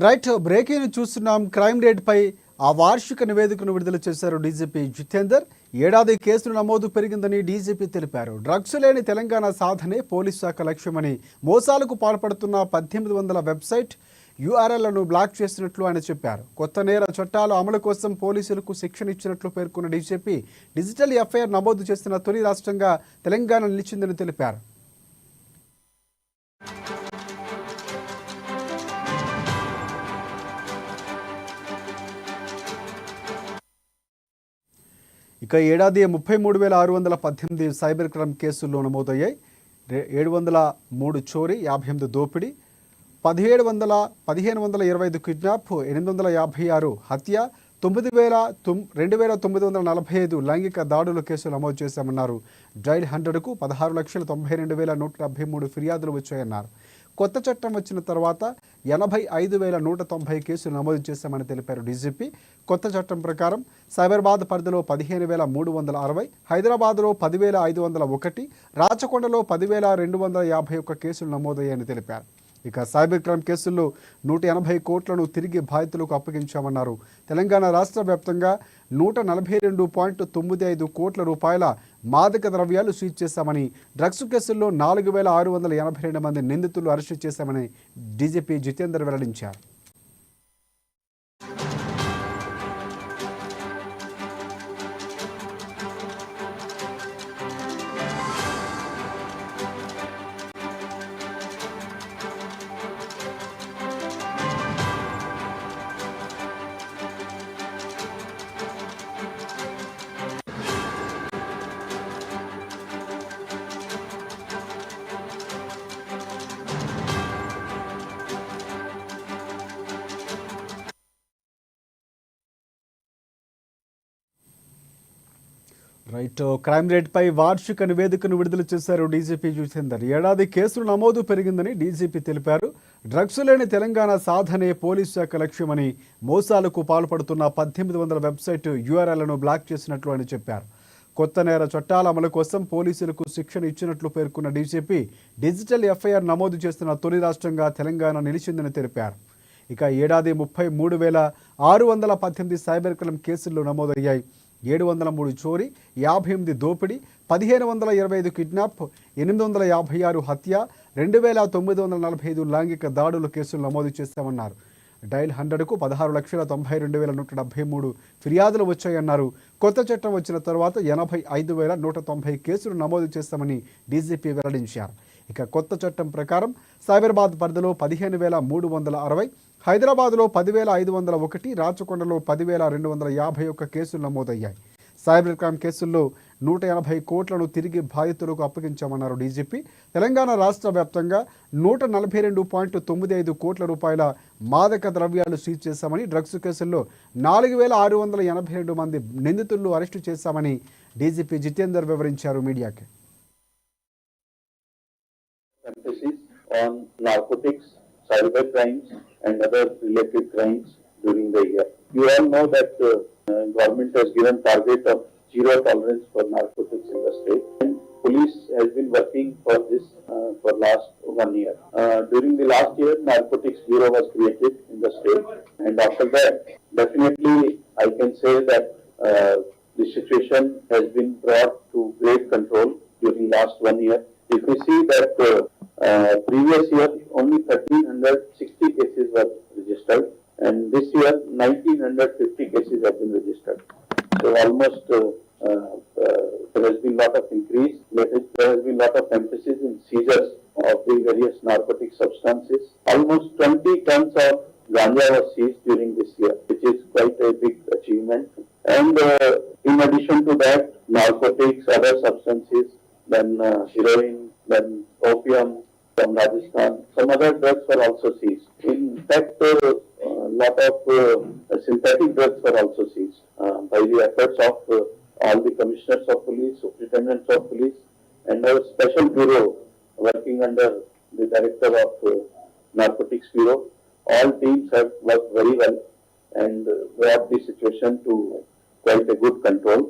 Right breaking చూస్తున్నాం. Crime rate పై ఆ వార్షిక నివేదికను విడుదల చేశారు డీజీపీ జితేందర్. ఏడాది కేసులు నమోదు పెరిగిందని డీజీపీ తెలిపారు. డ్రగ్స్ లేని తెలంగాణ సాధనే పోలీసు శాఖ లక్ష్యమని, మోసాలకు పాల్పడుతున్న 1800 వెబ్సైట్ యూఆర్ఎల్లను బ్లాక్ చేసినట్లు ఆయన చెప్పారు. కొత్త నేర చట్టాల అమలు కోసం పోలీసులకు శిక్షణ ఇచ్చినట్లు పేర్కొన్న డీజీపీ డిజిటల్ ఎఫ్ఐఆర్ నమోదు చేస్తున్న తొలి రాష్ట్రంగా తెలంగాణ నిలిచిందని తెలిపారు. ఇక ఏడాది 33,618 సైబర్ క్రైమ్ కేసుల్లో నమోదయ్యాయి. 703 చోరీ, 58 దోపిడీ, 1525 కిడ్నాప్, 856 హత్య, 2945 లైంగిక దాడుల కేసులు నమోదు చేశామన్నారు. డైల్ 100కు 16,92,173 ఫిర్యాదులు వచ్చాయన్నారు. కొత్త చట్టం వచ్చిన తర్వాత 85,190 కేసులు నమోదు చేశామని తెలిపారు డీజీపీ. కొత్త చట్టం ప్రకారం సైబరాబాద్ పరిధిలో 15,360, హైదరాబాద్లో 10,501, రాచకొండలో 10,251 కేసులు నమోదయ్యాయని తెలిపారు. ఇక సైబర్ క్రైమ్ కేసుల్లో 180 కోట్లను తిరిగి బాధితులకు అప్పగించామన్నారు. తెలంగాణ రాష్ట్ర వ్యాప్తంగా 142.95 కోట్ల రూపాయల మాదక ద్రవ్యాలు సీజ్ చేశామని, డ్రగ్స్ కేసుల్లో 4,682 మంది నిందితులు అరెస్టు చేశామని డీజీపీ జితేందర్ వెల్లడించారు. రైట్ క్రైమ్ రేట్ పై వార్షిక నివేదికను విడుదల చేశారు డీజీపీ జితేందర్. ఏడాది కేసులు నమోదు పెరిగిందని డీజీపీ తెలిపారు. డ్రగ్స్ లేని తెలంగాణ సాధనే పోలీసు శాఖ లక్ష్యమని, మోసాలకు పాల్పడుతున్న 1800 వెబ్సైట్ యూఆర్ఎల్లను బ్లాక్ చేసినట్లు అని చెప్పారు. కొత్త నేర చట్టాల అమలు కోసం పోలీసులకు శిక్షణ ఇచ్చినట్లు పేర్కొన్న డీజీపీ డిజిటల్ ఎఫ్ఐఆర్ నమోదు చేస్తున్న తొలి రాష్ట్రంగా తెలంగాణ నిలిచిందని తెలిపారు. ఇక ఏడాది 33,618 సైబర్ క్రైమ్ కేసుల్లో నమోదయ్యాయి. 703 చోరీ, 58 దోపిడీ, 1525 కిడ్నాప్, 856 హత్య, 2,945 లైంగిక దాడుల కేసులు నమోదు చేశామన్నారు. డైల్ 100కు 16,92,173 ఫిర్యాదులు వచ్చాయన్నారు. కొత్త చట్టం వచ్చిన తర్వాత 85,190 కేసులు నమోదు చేస్తామని డీజీపీ వెల్లడించారు. ఇక కొత్త చట్టం ప్రకారం సైబరాబాద్ పరిధిలో 15,360, హైదరాబాద్లో 10,501, రాచకొండలో 10,251 కేసులు నమోదయ్యాయి. సైబర్ క్రైమ్ కేసుల్లో 180 కోట్లను తిరిగి బాధితులకు అప్పగించామన్నారు డీజీపీ. తెలంగాణ రాష్ట్ర వ్యాప్తంగా 142.95 కోట్ల రూపాయల మాదక ద్రవ్యాలు సీజ్ చేశామని, డ్రగ్స్ కేసుల్లో 4,682 మంది నిందితులను అరెస్టు చేశామని డీజీపీ జితేందర్ వివరించారు మీడియాకి. On narcotics, cyber crimes and other related crimes during the year. You all know that government has given target of zero tolerance for narcotics in the state, and police has been working for this for last 1 year. During the last year, Narcotics Bureau was created in the state, and after that, definitely I can say that the situation has been brought to great control during last 1 year. If we see that previous year only 1,360 cases were registered, and this year 1,950 cases have been registered. So almost there has been lot of increase. There has been lot of emphasis in seizures of the various narcotic substances. Almost 20 tons of ganja was seized during this year, which is quite a big achievement. And in addition to that, narcotics, other substances, then heroin, then opium from Rajasthan, some other drugs were also seized. In fact, a lot of synthetic drugs were also seized by the efforts of all the commissioners of police, superintendents of police, and our special bureau working under the director of Narcotics Bureau. All teams have worked very well and brought the situation to quite a good control.